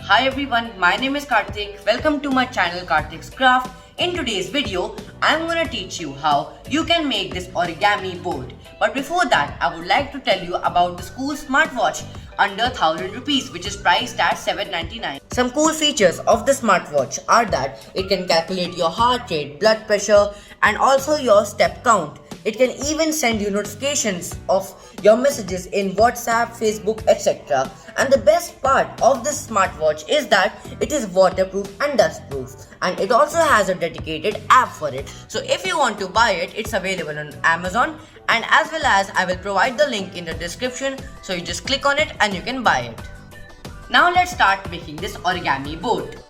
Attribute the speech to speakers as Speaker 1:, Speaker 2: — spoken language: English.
Speaker 1: Hi everyone, my name is Kartik. Welcome to my channel Kartik's Craft. In today's video, I'm gonna teach you how you can make this origami boat. But before that, I would like to tell you about the school smartwatch under 1000 rupees, which is priced at 799. Some cool features of the smartwatch are that it can calculate your heart rate, blood pressure, and also your step count. It can even send you notifications of your messages in WhatsApp, Facebook, etc. And the best part of this smartwatch is that it is waterproof and dustproof. And it also has a dedicated app for it. So if you want to buy it, it's available on Amazon. And as well as I will provide the link in the description. So you just click on it and you can buy it. Now let's start making this origami boat.